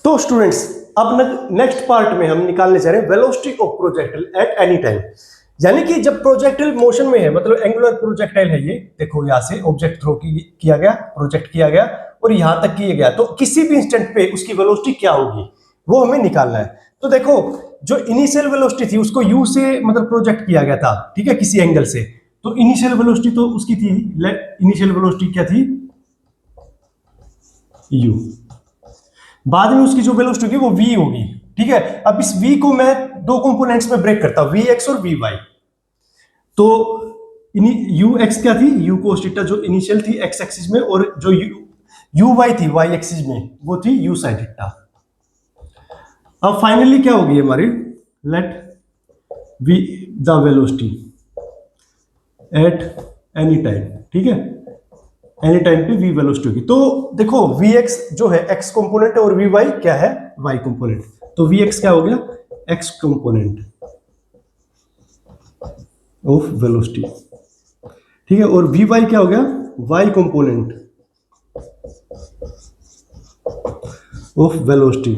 तो स्टूडेंट्स अब next part में हम निकालने जा रहे हैं velocity of projectile eight any time. यानी कि जब प्रोजेक्टाइल मोशन में है, मतलब एंगुलर प्रोजेक्टाइल है, ये देखो यहां से ऑब्जेक्ट थ्रो किया गया, प्रोजेक्ट किया गया और यहां तक किया गया, तो किसी भी इंस्टेंट पे उसकी वेलोसिटी क्या होगी वो हमें निकालना है। तो देखो जो इनिशियल वेलोसिटी थी उसको u से मतलब प्रोजेक्ट किया गया था, ठीक है, किसी एंगल से, तो इनिशियल वेलोसिटी तो उसकी थी, इनिशियल वेलोसिटी क्या थी, u। बाद में उसकी जो वेलोसिटी होगी वो v होगी, ठीक है। अब इस v को मैं दो कंपोनेंट्स में ब्रेक करता हूं, vx और vy। तो ux क्या थी, u cos थीटा जो इनिशियल थी x एक्सिस में, और जो uy थी y एक्सिस में वो थी u sin थीटा। अब फाइनली क्या होगी हमारी, let v the velocity at any time, ठीक है, एनी टाइम पे v वेलोसिटी होगी। तो देखो vx जो है x कंपोनेंट है और vy क्या है, y कंपोनेंट। तो vx क्या हो गया, x कंपोनेंट ऑफ वेलोसिटी, ठीक है, और vy क्या हो गया, y component of velocity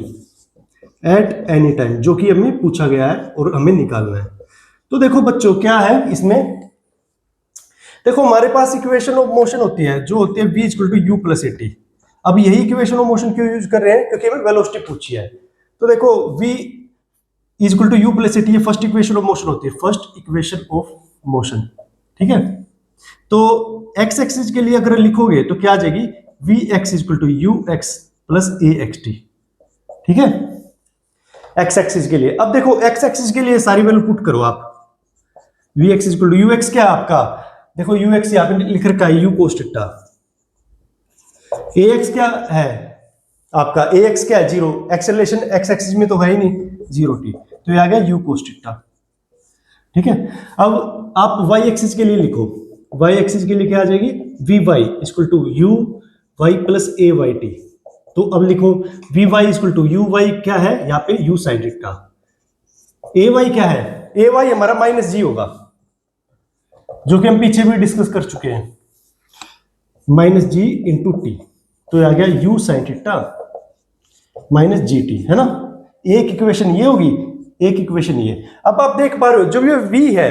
at any time, जो कि हमें पूछा गया है और हमें निकालना है। तो देखो बच्चों क्या है इसमें, देखो हमारे पास इक्वेशन ऑफ मोशन होती है जो होती है v equal to u plus a t. अब यही इक्वेशन ऑफ मोशन क्यों यूज कर रहे हैं, क्योंकि हमें वेलोसिटी पूछी है। तो देखो v equal to u plus a t, ये फर्स्ट इक्वेशन ऑफ मोशन होती है, फर्स्ट इक्वेशन ऑफ मोशन, ठीक है। तो x एक्सिस के लिए अगर लिखोगे तो क्या आ जाएगी, v x equal to u x plus a x t, ठीक है, x एक्सिस के लिए। अब देखो x एक्सिस के लिए सारी वैल्यू पुट करो आप, v x equal to u x क्या है आपका, देखो यू एक्स यहां पे लिख रखा है you cos theta, A x क्या है आपका, ए एक्स क्या है, जीरो, एक्सेलरेशन एक्स एक्सिस में तो है ही नहीं, जीरो टी, तो ये आ गया यू कोस थीटा, ठीक है। अब आप वाई एक्सिस के लिए लिखो, वाई एक्सिस के लिए क्या आ जाएगी, v y equal to u y plus a y t. तो अब लिखो v y equal to u y क्या है यहाँ पे, u sine theta, a y क्या है, ए वाई हमारा माइनस जी होगा, जो कि हम पीछे भी डिस्कस कर चुके हैं, माइनस जी इंटू टी, तो आ गया you sine theta minus g T, है ना। एक इक्वेशन ये होगी, एक इक्वेशन ये। अब आप देख पा रहे हो जो ये v है,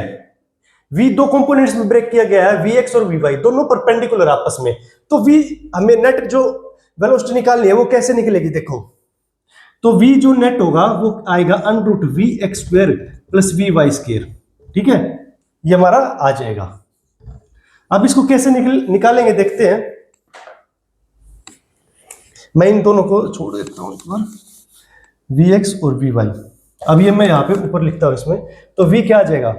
v दो कंपोनेंट्स में ब्रेक किया गया है, vx और vy दोनों परपेंडिकुलर आपस में। तो v हमें नेट जो वेलोसिटी निकालनी है वो कैसे निकलेगी, देखो तो v जो नेट होगा वो आएगा under root v x square plus v y square, ठीक है, ये हमारा आ जाएगा। अब इसको कैसे निकालेंगे देखते हैं, मैं इन दोनों को छोड़ देता हूं एक बार, वी एक्स और वी वाई। अब ये मैं यहां पे ऊपर लिखता हूं इसमें, तो v क्या आ जाएगा,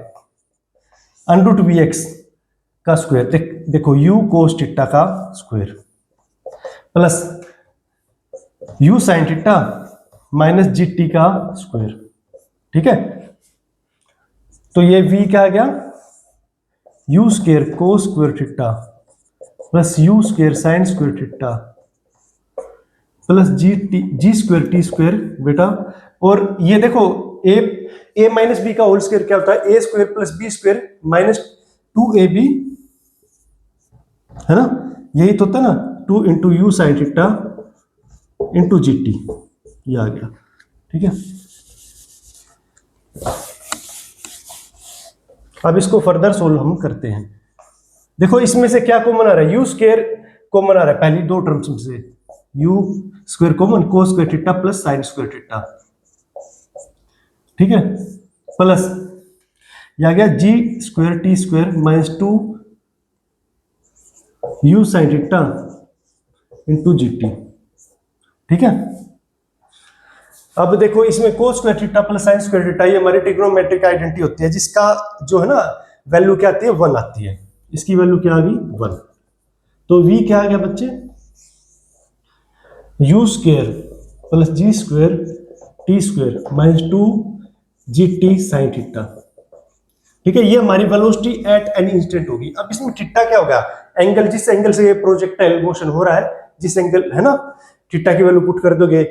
अंडर रूट वी एक्स का स्क्वायर, देखो u कोस थीटा का square plus u sine theta minus g t का स्क्वायर, ठीक है। तो ये v क्या आ गया, u square cos square theta plus u square sine square theta plus g square t square बेटा। और ये देखो ए माइनस बी का होल स्क्वायर क्या होता है, a square plus b square minus two A B, है ना, यही तो होता है ना, 2 into you sine theta into g T, ये आ गया, ठीक है। अब इसको फर्दर सोल्व हम करते हैं। देखो इसमें से क्या कॉमन आ रहा है, यू स्क्वायर कॉमन आ रहा है पहली दो टर्म्स में से, u square common, cos square theta plus sine square theta, ठीक है, प्लस ये आ गया g square t square minus 2 u sine theta into g t, ठीक है। अब देखो इसमें cos square theta plus sine square theta, ये हमारी ट्रिग्नोमेट्रिक आइडेंटिटी होती है, जिसका जो है ना वैल्यू क्या आती है, 1 आती है, इसकी वैल्यू क्या आ गई 1। तो v क्या आ गया बच्चे, u square plus g square t square minus 2 g t sine theta, ठीक है, ये हमारी वेलोसिटी एट एनी इंस्टेंट होगी। अब इसमें थीटा क्या होगा, एंगल, जिस एंगल से ये प्रोजेक्टाइल मोशन हो रहा है, जिस एंगल है ना, थीटा की वैल्यू पुट कर दोगे,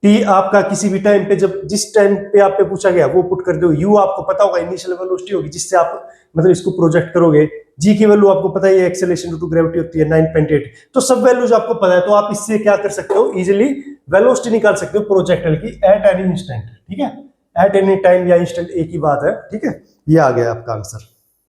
टी आपका किसी भी टाइम पे जब जिस टाइम पे आप पे पूछा गया वो पुट कर दो, यू आपको पता होगा इनिशियल वेलोसिटी होगी जिससे आप मतलब इसको प्रोजेक्ट करोगे, जी की वैल्यू आपको पता है, ये एक्सेलरेशन ड्यू टू ग्रेविटी होती है 9.8, तो सब वैल्यूज आपको पता है, तो आप इससे क्या कर सकते हो, इजीली वेलोसिटी निकाल सकते हो प्रोजेक्टाइल की एट एनी इंस्टेंट, ठीक है, एट एनी टाइम या इंस्टेंट एक ही बात है, ठीक है। ये आ गया आपका आंसर।